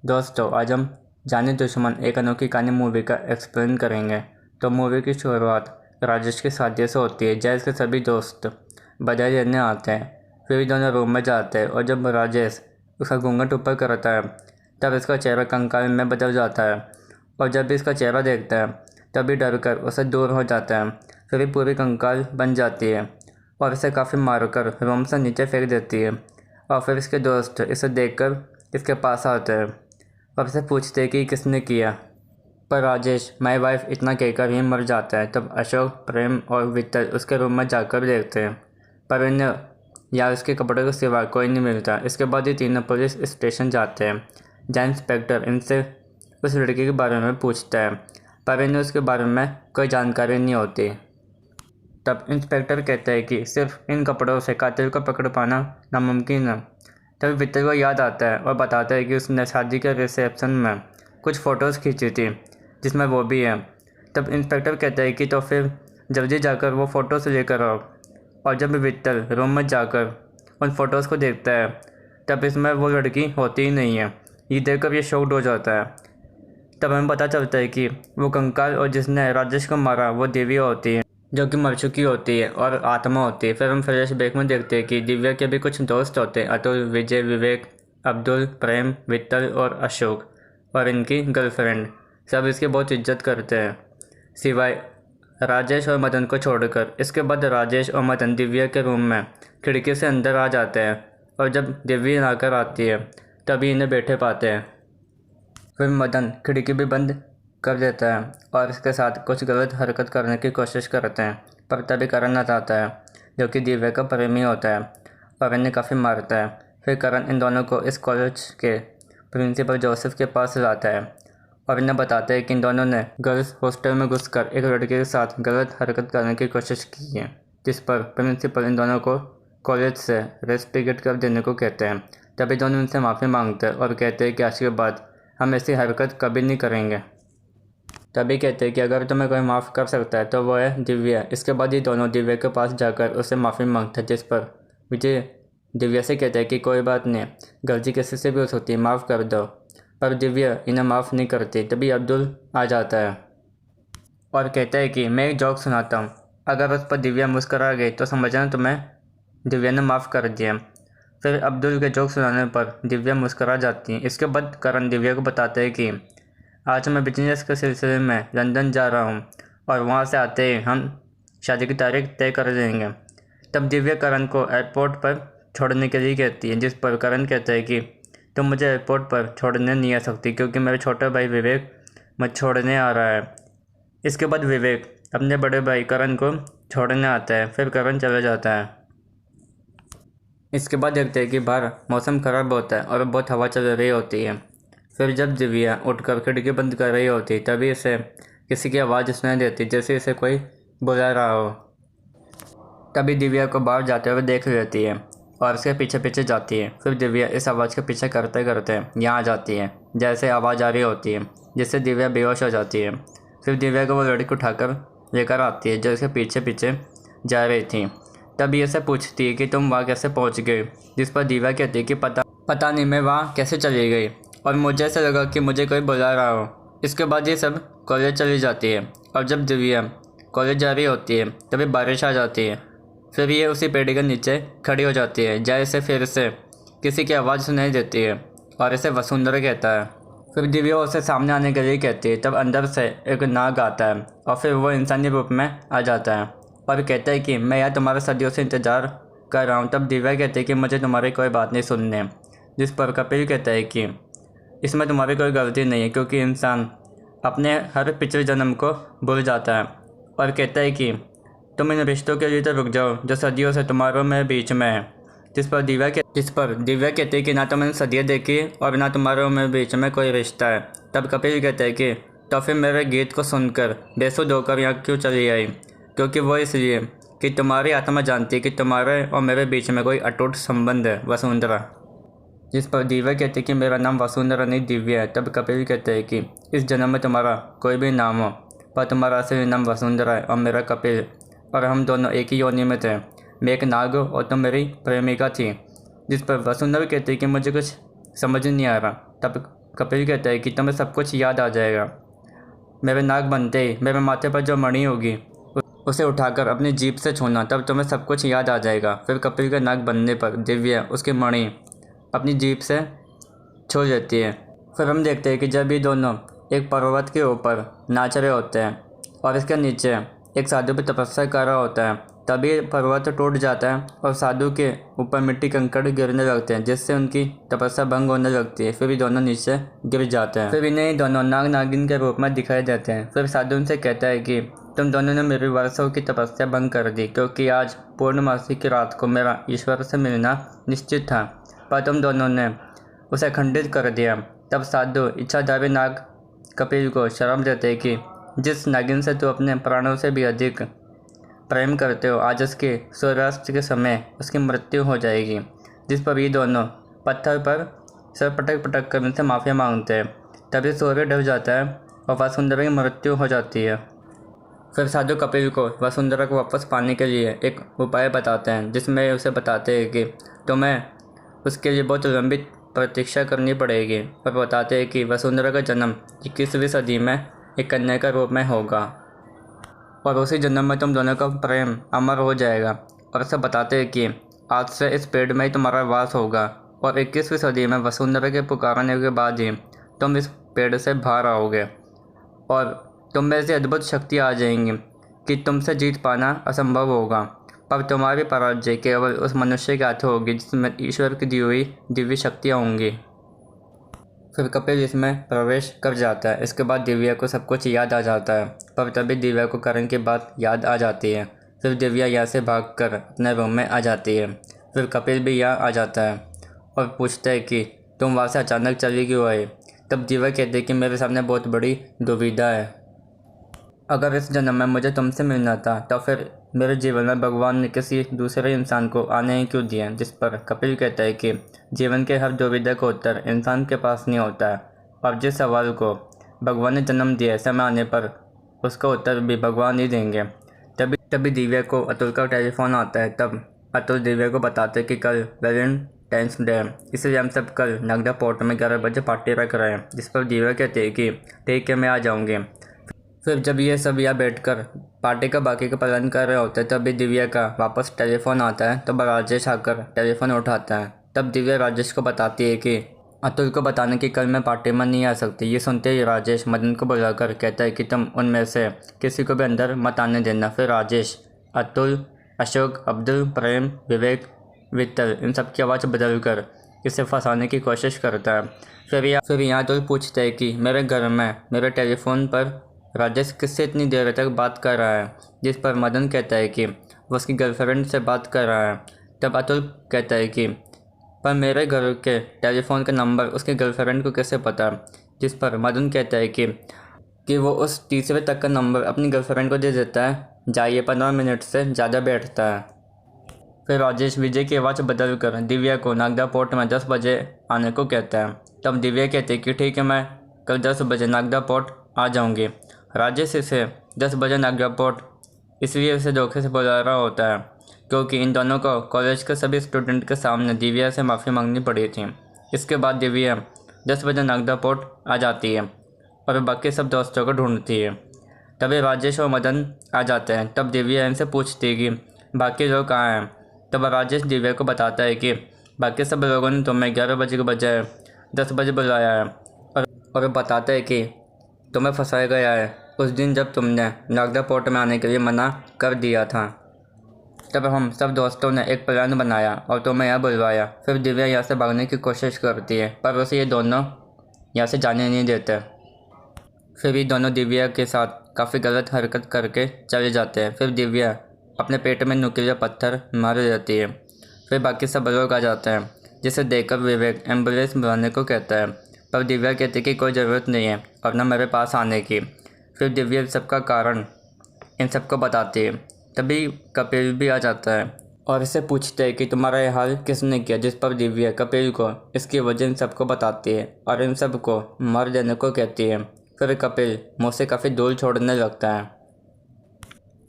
दोस्तों, आज हम जाने दुश्मन एक अनोखी कहानी मूवी का एक्सप्लेन करेंगे। तो मूवी की शुरुआत राजेश की शादी से होती है। जय के सभी दोस्त बधाई देने आते हैं। फिर दोनों रूम में जाते हैं और जब राजेश उसका घूंघट ऊपर करता है तब इसका चेहरा कंकाल में बदल जाता है। और जब भी इसका चेहरा देखता है तभी डर कर उसे दूर हो जाता है। फिर भी पूरी कंकाल बन जाती है और इसे काफ़ी मारकर रूम से नीचे फेंक देती है। और फिर इसके दोस्त इसे देखकर इसके पास आते हैं और इसे पूछते हैं कि किसने किया। पर राजेश माई वाइफ इतना कहकर ही मर जाता है। तब अशोक, प्रेम और वित्तर उसके रूम में जाकर देखते हैं पर इन्हें या उसके कपड़े के सिवा कोई नहीं मिलता। इसके बाद ये तीनों पुलिस स्टेशन जाते हैं जहाँ इंस्पेक्टर इनसे उस लड़की के बारे में पूछता है पर इन्हें उसके बारे में कोई जानकारी नहीं होती। तब इंस्पेक्टर कहता है कि सिर्फ इन कपड़ों से कातिल को पकड़ पाना नामुमकिन है। तभी विक्टर को याद आता है और बताता है कि उसने शादी के रिसेप्शन में कुछ फ़ोटोज़ खींची थी जिसमें वो भी है। तब इंस्पेक्टर कहता है कि तो फिर जल्दी जाकर वो फ़ोटोज़ लेकर आओ। और जब विक्टर रूम में जाकर उन फ़ोटोज़ को देखता है तब इसमें वो लड़की होती ही नहीं है। ये देखकर ये शॉक्ड हो जाता है। तब हमें पता चलता है कि वो कंकाल और जिसने राजेश को मारा वो दिव्या होती है जो कि मर चुकी होती है और आत्मा होती है। फिर हम फ्लैशबैक में देखते हैं कि दिव्या के भी कुछ दोस्त होते हैं, अतुल, विजय, विवेक, अब्दुल, प्रेम, वित्तल और अशोक और इनकी गर्लफ्रेंड। सब इसकी बहुत इज्जत करते हैं सिवाय राजेश और मदन को छोड़कर। इसके बाद राजेश और मदन दिव्या के रूम में खिड़की से अंदर आ जाते हैं और जब दिव्या आकर आती है तभी इन्हें बैठे पाते हैं। फिर मदन खिड़की भी बंद कर देता है और इसके साथ कुछ गलत हरकत करने की कोशिश करते हैं पर तभी करण आ जाता है जो कि दिव्या का प्रेमी होता है और इन्हें काफ़ी मारता है। फिर करण इन दोनों को इस कॉलेज के प्रिंसिपल जोसेफ के पास लाता है और इन्हें बताता है कि इन दोनों ने गर्ल्स हॉस्टल में घुसकर एक लड़के के साथ गलत हरकत करने की कोशिश की है, जिस पर प्रिंसिपल इन दोनों को कॉलेज से रेस्टिकेट कर देने को कहते हैं। तभी दोनों उनसे माफ़ी मांगते हैं और कहते हैं कि आज के बाद हम ऐसी हरकत कभी नहीं करेंगे। तभी कहते हैं कि अगर तुम्हें कोई माफ़ कर सकता है तो वो है दिव्या। इसके बाद ये दोनों दिव्या के पास जाकर उससे माफ़ी मांगते हैं, जिस पर विजय दिव्या से कहता है कि कोई बात नहीं, गलती किसी से भी हो सकती है, माफ़ कर दो। पर दिव्या इन्हें माफ़ नहीं करती। तभी अब्दुल आ जाता है और कहता है कि मैं एक जोक सुनाता हूँ, अगर उस पर दिव्या मुस्करा गई तो समझना तुम्हें दिव्या ने माफ़ कर दिया। फिर अब्दुल के जोक सुनाने पर दिव्या मुस्करा जाती है। इसके बाद करण दिव्या को बताता है कि आज मैं बिजनेस के सिलसिले में लंदन जा रहा हूँ और वहाँ से आते ही हम शादी की तारीख तय कर देंगे। तब दिव्या करण को एयरपोर्ट पर छोड़ने के लिए कहती है, जिस पर करण कहता है कि तुम मुझे एयरपोर्ट पर छोड़ने नहीं आ सकती क्योंकि मेरा छोटा भाई विवेक मुझे छोड़ने आ रहा है। इसके बाद विवेक अपने बड़े भाई करण को छोड़ने आता है। फिर करण चला जाता है। इसके बाद देखते हैं कि बाहर मौसम ख़राब होता है और बहुत हवा चल रही होती है। फिर जब दिव्या उठकर खिड़की बंद कर रही होती तभी इसे किसी की आवाज़ सुनाई देती, जैसे इसे कोई बुला रहा हो। तभी दिव्या को बाहर जाते हुए देख लेती है और उसके पीछे पीछे जाती है। फिर दिव्या इस आवाज़ के पीछे करते करते यहाँ आ जाती है जैसे आवाज़ आ रही होती है, जिससे दिव्या बेहोश हो जाती है। फिर दिव्या को वो लड़की उठाकर लेकर आती है जो इसके पीछे पीछे जा रही थी। तभी इसे पूछती है कि तुम वहाँ कैसे पहुँच गए, जिस पर दिव्या कहती है कि पता नहीं मैं वहाँ कैसे चली गई और मुझे ऐसा लगा कि मुझे कोई बुला रहा हो। इसके बाद ये सब कॉलेज चली जाती है और जब दिव्या कॉलेज जा रही होती है तभी बारिश आ जाती है। फिर ये उसी पेड़ के नीचे खड़ी हो जाती है जहाँ इसे फिर से किसी की आवाज़ सुनाई देती है और इसे वसुंधरा कहता है। फिर दिव्या उसे सामने आने के लिए कहती है। तब अंदर से एक नाग आता है और फिर वो इंसानी रूप में आ जाता है और कहता है कि मैं यहाँ तुम्हारे सदियों से इंतज़ार कर रहा हूँ। तब दिव्या कहती है कि मुझे तुम्हारी कोई बात नहीं सुननी है, जिस पर कपिल कहता है कि इसमें तुम्हारी कोई गलती नहीं है क्योंकि इंसान अपने हर पिछले जन्म को भूल जाता है। और कहता है कि तुम इन रिश्तों के लिए तो रुक जाओ जो सदियों से तुम्हारों में बीच में है। जिस पर दिव्या कहती है कि ना तो मैंने सदियाँ देखी और ना तुम्हारों में बीच में कोई रिश्ता है। तब कपिल कहता है कि तो फिर मेरे गीत को सुनकर बेसुध होकर यहाँ क्यों चली आई, क्योंकि वो इसलिए कि तुम्हारी आत्मा जानती है कि तुम्हारे और मेरे बीच में कोई अटूट संबंध है, वसुंधरा। जिस पर दिव्या कहती है कि मेरा नाम वसुंधरा नहीं दिव्या है। तब कपिल कहते हैं कि इस जन्म में तुम्हारा कोई भी नाम हो पर तुम्हारा असली नाम वसुंधरा है और मेरा कपिल, और हम दोनों एक ही योनि में थे। मैं एक नाग और तुम मेरी प्रेमिका थी। जिस पर वसुंधरा कहती है कि मुझे कुछ समझ नहीं आ रहा। तब कपिल कहता है कि तुम्हें सब कुछ याद आ जाएगा। मेरे नाक बनते ही मेरे माथे पर जो मणि होगी उसे उठाकर अपनी जीभ से छूना, तब तुम्हें सब कुछ याद आ जाएगा। फिर कपिल के नाक बनने पर दिव्या उसकी मणि अपनी जीभ से छू लेती है। फिर हम देखते हैं कि जब ये दोनों एक पर्वत के ऊपर नाच रहे होते हैं और इसके नीचे एक साधु पे तपस्या कर रहा होता है, तभी पर्वत टूट जाता है और साधु के ऊपर मिट्टी कंकड़ गिरने लगते हैं, जिससे उनकी तपस्या भंग होने लगती है। फिर ये दोनों नीचे गिर जाते हैं। फिर इन्हें दोनों नाग नागिन के रूप में दिखाई देते हैं। फिर साधु उनसे कहता है कि तुम दोनों ने मेरी वर्षों की तपस्या भंग कर दी, क्योंकि आज पूर्णमासी की रात को मेरा ईश्वर से मिलना निश्चित था, पर तुम दोनों ने उसे खंडित कर दिया। तब साधु इच्छाधारी नाग कपिल को शर्म देते हैं कि जिस नागिन से तू अपने प्राणों से भी अधिक प्रेम करते हो, आज उसके सूर्यास्त के समय उसकी मृत्यु हो जाएगी। जिस पर ये दोनों पत्थर पर सर पटक पटक कर उनसे माफ़ी मांगते हैं। तभी सूर्य ढल जाता है और वसुंधरा की मृत्यु हो जाती है। फिर साधु कपिल को वसुंधरा को वापस पाने के लिए एक उपाय बताते हैं, जिसमें उसे बताते हैं कि तुम्हें उसके लिए बहुत लंबी प्रतीक्षा करनी पड़ेगी, और बताते हैं कि वसुंधरा का जन्म 21वीं सदी में एक कन्या के रूप में होगा और उसी जन्म में तुम दोनों का प्रेम अमर हो जाएगा। और उसे बताते हैं कि आज से इस पेड़ में ही तुम्हारा वास होगा और 21वीं सदी में वसुंधरा के पुकारने के बाद ही तुम इस पेड़ से बाहर आओगे और तुम में ऐसी अद्भुत शक्ति आ जाएंगी कि तुमसे जीत पाना असंभव होगा, पर तुम्हारी पराजय केवल उस मनुष्य के हाथों होगी जिसमें ईश्वर की दी हुई दिव्य शक्तियाँ होंगी। फिर कपिल इसमें प्रवेश कर जाता है। इसके बाद दिव्या को सब कुछ याद आ जाता है, पर तभी दिव्या को करण की बात याद आ जाती है। फिर दिव्या यहाँ से भागकर अपने रूम में आ जाती है। फिर कपिल भी यहाँ आ जाता है और पूछता है कि तुम वहाँ से अचानक चली क्यों आए। तब दिव्या कहती है कि मेरे सामने बहुत बड़ी दुविधा है। अगर इस जन्म में मुझे तुमसे मिलना था तो फिर मेरे जीवन में भगवान ने किसी दूसरे इंसान को आने ही क्यों दिया। जिस पर कपिल कहता है कि जीवन के हर दुविधा का उत्तर इंसान के पास नहीं होता है, और जिस सवाल को भगवान ने जन्म दिया समय आने पर उसका उत्तर भी भगवान ही देंगे। तभी दिव्या को अतुल का टेलीफोन आता है। तब अतुल दिव्या को बताते हैं कि कल वैलेंटाइंस डे है, इसलिए हम सब कल नागदा पोर्ट में 11 बजे पार्टी रख रहे हैं। जिस पर दिव्या कहते हैं कि ठीक है, मैं आ जाऊँगी। फिर जब ये सब यहाँ बैठकर पार्टी का बाकी का प्लान कर रहे होते हैं, तभी दिव्या का वापस टेलीफोन आता है। तब राजेश आकर टेलीफोन उठाता है। तब दिव्या राजेश को बताती है कि अतुल को बताने कि कल मैं पार्टी में नहीं आ सकती। ये सुनते ही राजेश मदन को बुलाकर कहता है कि तुम उनमें से किसी को भी अंदर मत आने देना। फिर राजेश अतुल, अशोक, अब्दुल, प्रेम, विवेक, वित्तल इन सब की आवाज़ बदल कर इसे फंसाने की कोशिश करता है। फिर यहाँ अतुल पूछता है कि मेरे घर में मेरे टेलीफोन पर राजेश किससे इतनी देर तक बात कर रहा है। जिस पर मदन कहता है कि वो उसकी गर्लफ्रेंड से बात कर रहा है। तब अतुल कहता है कि पर मेरे घर के टेलीफोन का नंबर उसकी गर्लफ्रेंड को कैसे पता। जिस पर मदन कहता है कि वो उस तीसरे तक का नंबर अपनी गर्लफ्रेंड को दे देता है, जाइए 15 मिनट से ज़्यादा बैठता है। फिर राजेश विजय की आवाज़ बदल कर दिव्या को नागदा पोर्ट में 10 बजे आने को कहता है। तब दिव्या कहती है कि ठीक है, मैं कल 10 बजे नागदा पोर्ट आ जाऊँगी। राजेश इसे 10 बजे नागदा पोर्ट इसलिए उसे धोखे से बुला रहा होता है क्योंकि इन दोनों को कॉलेज के सभी स्टूडेंट के सामने दिव्या से माफ़ी मांगनी पड़ी थी। इसके बाद दिव्या 10 बजे नागदा पोर्ट आ जाती है और बाकी सब दोस्तों को ढूंढती है। तभी राजेश और मदन आ जाते हैं। तब दिव्या इनसे पूछती है कि बाकी लोग कहाँ हैं। तब राजेश दिव्या को बताता है कि बाकी सब लोगों ने तुम्हें 11 बजे के बजाय 10 बजे बुलाया है और बताता है कि तुम्हें फंसाया गया है उस दिन जब तुमने नागदा पोर्ट में आने के लिए मना कर दिया था। तब हम सब दोस्तों ने एक प्लान बनाया और तुम्हें यहाँ बुलवाया। फिर दिव्या यहाँ से भागने की कोशिश करती है, पर उसे ये दोनों यहाँ से जाने नहीं देते। फिर ये दोनों दिव्या के साथ काफ़ी गलत हरकत करके चले जाते हैं। फिर दिव्या अपने पेट में नुकीला पत्थर मार देती है। फिर बाकी सब लोग आ जाते हैं, जिसे देखकर विवेक एम्बुलेंस बुलाने को कहता है, पर दिव्या कहती है कि कोई ज़रूरत नहीं है और न मेरे पास आने की। फिर दिव्या सबका कारण इन सबको बताती है। तभी कपिल भी आ जाता है और इससे पूछते हैं कि तुम्हारा यह हाल किसने किया। जिस पर दिव्या कपिल को इसकी वजह इन सबको बताती है और इन सबको मार देने को कहती है। फिर कपिल मुँह से काफ़ी धूल छोड़ने लगता है,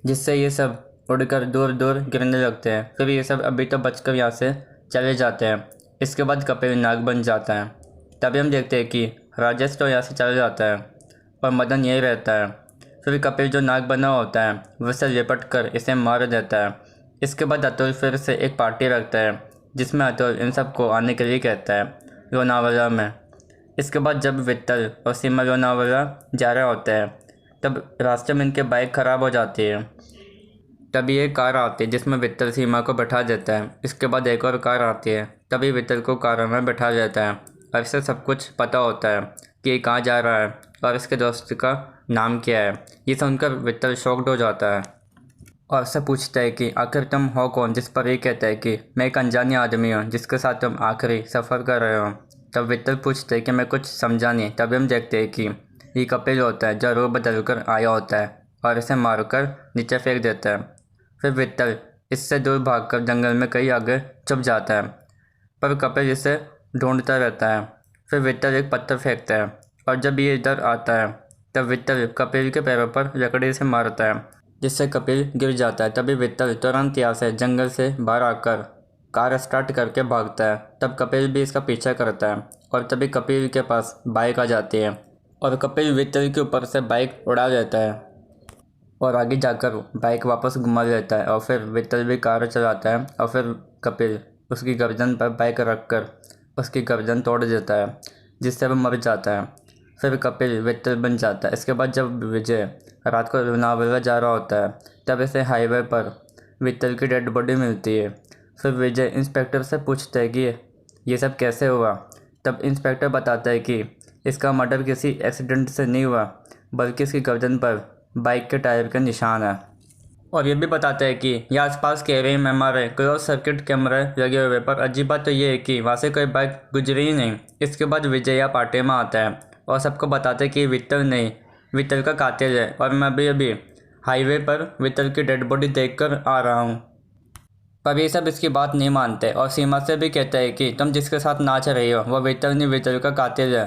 जिससे ये सब उड़कर दूर दूर गिरने लगते हैं। फिर ये सब अभी तो बचकर यहाँ से चले जाते हैं। इसके बाद कपिल नाग बन जाता है। तभी हम देखते हैं कि राजेश तो यहाँ से चला जाता है और मदन यहीं रहता है। फिर कपिल जो नाग बना होता है वैसे लिपट कर इसे मार देता है। इसके बाद अतुल फिर से एक पार्टी रखता है जिसमें अतुल इन सबको आने के लिए कहता है लोनावाला में। इसके बाद जब विट्ठल और सीमा लोनावाला जा रहे होते हैं तब रास्ते में इनके बाइक ख़राब हो जाती है। तभी एक कार आती है जिसमें विट्ठल सीमा को बैठा देता है। इसके बाद एक और कार आती है, तभी विट्ठल को कार में बैठा देता है और इसे सब कुछ पता होता है कि ये कहाँ जा रहा है और इसके दोस्त का नाम क्या है। ये सुनकर विट्ठल शॉक्ड हो जाता है और उससे पूछता है कि आखिर तुम हो कौन, जिस पर ये कहता है कि मैं एक अनजानी आदमी हूँ जिसके साथ तुम आखिरी सफ़र कर रहे हो। तब विट्ठल पूछता है कि मैं कुछ समझा नहीं। तभी हम देखते हैं कि ये कपिल होता है जो रूप बदल कर आया होता है और इसे मारकर नीचे फेंक देता है। फिर विट्ठल इससे दूर भागकर जंगल में कहीं आगे छुप जाता है, पर कपिल इसे ढूंढता रहता है। फिर विट्ठल एक पत्थर फेंकता है और जब ये इधर आता है तब विट्ठल कपिल के पैरों पर लकड़ी से मारता है जिससे कपिल गिर जाता है। तभी विट्ठल तुरंत यहाँ से जंगल से बाहर आकर कार स्टार्ट करके भागता है। तब कपिल भी इसका पीछा करता है और तभी कपिल के पास बाइक आ जाती है और कपिल विट्ठल के ऊपर से बाइक उड़ा देता है और आगे जाकर बाइक वापस घुमा देता है। और फिर विट्ठल भी कार चलाता है और फिर कपिल उसकी गर्दन पर बाइक रखकर उसकी गर्दन तोड़ देता है जिससे वह मर जाता है। फिर कपिल विट्ठल बन जाता है। इसके बाद जब विजय रात को लोनावाला जा रहा होता है तब इसे हाईवे पर विट्ठल की डेड बॉडी मिलती है। फिर विजय इंस्पेक्टर से पूछता है कि ये सब कैसे हुआ। तब इंस्पेक्टर बताता है कि इसका मर्डर किसी एक्सीडेंट से नहीं हुआ बल्कि इसकी गर्दन पर बाइक के टायर के निशान है। और ये भी बताता है कि ये आसपास के एरिया में हमारे क्लोज सर्किट कैमरे लगे हुए, पर अजीब बात तो ये है कि वहाँ से कोई बाइक गुजरी ही नहीं। इसके बाद विजय यहाँ पार्टी में आता है और सबको बताते हैं कि विट्ठल नहीं, विट्ठल का कातिल है और मैं अभी हाईवे पर विट्ठल की डेड बॉडी देखकर आ रहा हूँ। पर ये सब इसकी बात नहीं मानते और सीमा से भी कहता है कि तुम जिसके साथ नाच रही हो वह विट्ठल नहीं, विट्ठल का कातिल है।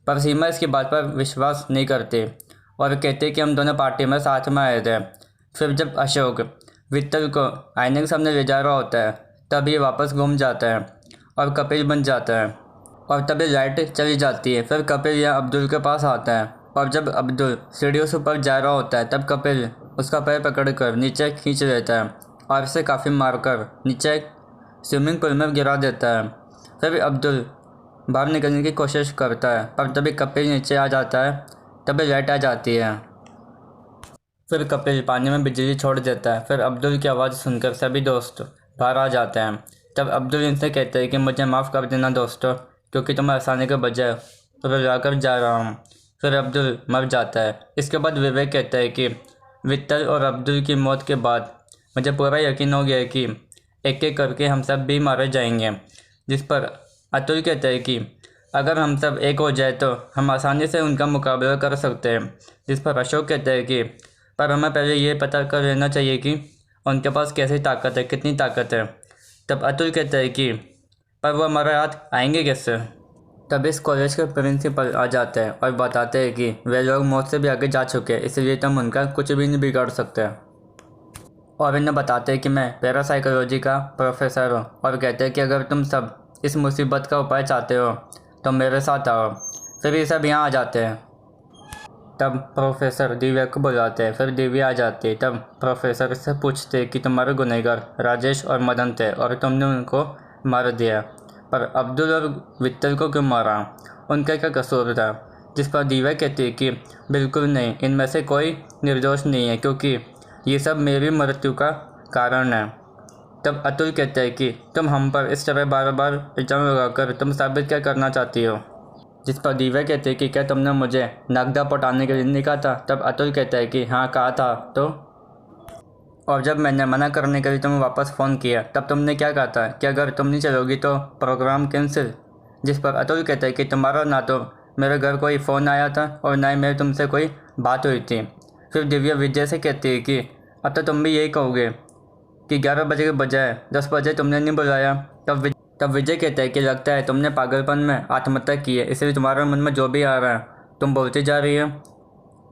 पर सीमा इसकी बात पर विश्वास नहीं करती और कहते कि हम दोनों पार्टी में साथ में आए थे। फिर जब अशोक विट्ठल को आईने के सामने ले जा रहा होता है तब ये वापस घूम जाता है और कपिल बन जाता है और तभी लाइट चली जाती है। फिर कपिल या अब्दुल के पास आता है और जब अब्दुल सीढ़ियों से ऊपर जा रहा होता है तब कपिल उसका पैर पकड़कर नीचे खींच लेता है और इसे काफ़ी मारकर नीचे स्विमिंग पूल में गिरा देता है। फिर अब्दुल बाहर निकलने की कोशिश करता है पर तभी कपिल नीचे आ जाता है, तभी लाइट आ जाती है। फिर कपिल पानी में बिजली छोड़ देता है। फिर अब्दुल की आवाज़ सुनकर सभी दोस्त बाहर आ जाते हैं। तब अब्दुल इनसे कहते हैं कि मुझे माफ़ कर देना दोस्तों, क्योंकि तुम्हें हंसाने के बजाय रुला कर जा रहा हूँ। फिर अब्दुल मर जाता है। इसके बाद विवेक कहता है कि विट्ठल और अब्दुल की मौत के बाद मुझे पूरा यकीन हो गया है कि एक एक करके हम सब भी मारे जाएंगे। जिस पर अतुल कहता है कि अगर हम सब एक हो जाए तो हम आसानी से उनका मुकाबला कर सकते हैं। जिस पर अशोक कहता है कि पर हमें पहले ये पता कर लेना चाहिए कि उनके पास कैसी ताकत है, कितनी ताकत है। तब अतुल कहता है कि पर वो हमारे हाथ आएंगे कैसे। तब इस कॉलेज के प्रिंसिपल आ जाते हैं और बताते हैं कि वे लोग मौत से भी आगे जा चुके हैं, इसलिए तुम उनका कुछ भी नहीं बिगाड़ सकते। और इन्हें बताते हैं कि मैं पैरासाइकोलॉजी का प्रोफेसर हूँ और कहते हैं कि अगर तुम सब इस मुसीबत का उपाय चाहते हो तो मेरे साथ आओ। फिर ये सब यहाँ आ जाते हैं। तब प्रोफेसर दिव्या को बुलाते हैं। फिर दिव्या आ जाती है। तब प्रोफेसर से पूछते हैं कि तुम्हारे गुनहगार राजेश और मदन थे और तुमने उनको मार दिया, पर अब्दुल और विट्ठल को क्यों मारा, उनका क्या कसूर था। जिस पर दिव्या कहती है कि बिल्कुल नहीं, इनमें से कोई निर्दोष नहीं है, क्योंकि ये सब मेरी मृत्यु का कारण है। तब अतुल कहता है कि तुम हम पर इस तरह बार बार इल्ज़ाम लगाकर तुम साबित क्या करना चाहती हो। जिस पर दिव्या कहती है कि क्या तुमने मुझे नगदा पटाने के लिए नहीं कहा था। तब अतुल कहता है कि हाँ कहा था तो, और जब मैंने मना करने के लिए तुम्हें वापस फ़ोन किया तब तुमने क्या कहा था कि अगर तुम नहीं चलोगी तो प्रोग्राम कैंसिल। जिस पर अतुल कहता है कि तुम्हारा ना तो मेरे घर कोई फ़ोन आया था और ना ही मेरी तुमसे कोई बात हुई थी। फिर दिव्या विजय से कहती है कि अब तो तुम भी यही कहोगे कि 11 बजे के बजाय 10 बजे तुमने नहीं बुलाया। तब विजय कहता है कि लगता है तुमने पागलपन में आत्महत्या की है, इसलिए तुम्हारे मन में जो भी आ रहा है तुम बोलती जा रही है।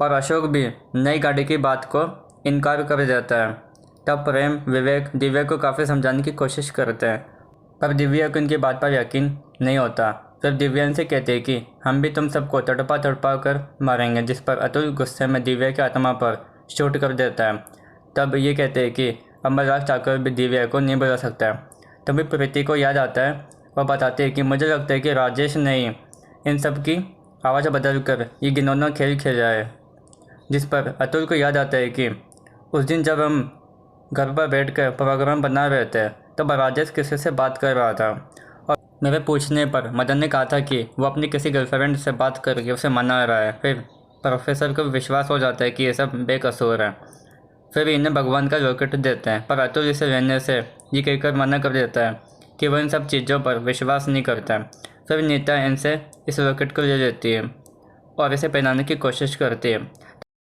और अशोक भी नई गाड़ी की बात को इनकार कर देता है। तब प्रेम विवेक दिव्या को काफ़ी समझाने की कोशिश करते हैं, पर दिव्या को इनकी बात पर यकीन नहीं होता फिर दिव्या इनसे कहते हैं कि हम भी तुम सबको तड़पा तड़पा कर मारेंगे, जिस पर अतुल गुस्से में दिव्या की आत्मा पर शूट कर देता है। तब ये कहते हैं कि अब मजाक चाहकर भी दिव्या को नहीं बुला सकता। तभी प्रीति को याद आता है और बताते हैं कि मुझे लगता है कि राजेश ने ही इन सब की आवाज़ बदल कर ये घिनौना खेल खेला है। जिस पर अतुल को याद आता है कि उस दिन जब हम घर पर बैठकर प्रोग्राम बना रहे थे तब राजेश किसी से बात कर रहा था और मेरे पूछने पर मदन ने कहा था कि वो अपनी किसी गर्लफ्रेंड से बात करके उसे मना रहा है। फिर प्रोफेसर को विश्वास हो जाता है कि ये सब बेकसूर है। फिर इन्हें भगवान का लॉकेट देते हैं, पर अतुल इसे लेने से ये कहकर मना कर देता है कि वह इन सब चीज़ों पर विश्वास नहीं करता। फिर नीता इनसे इस लॉकेट को ले लेती है और इसे पहनाने की कोशिश करती है।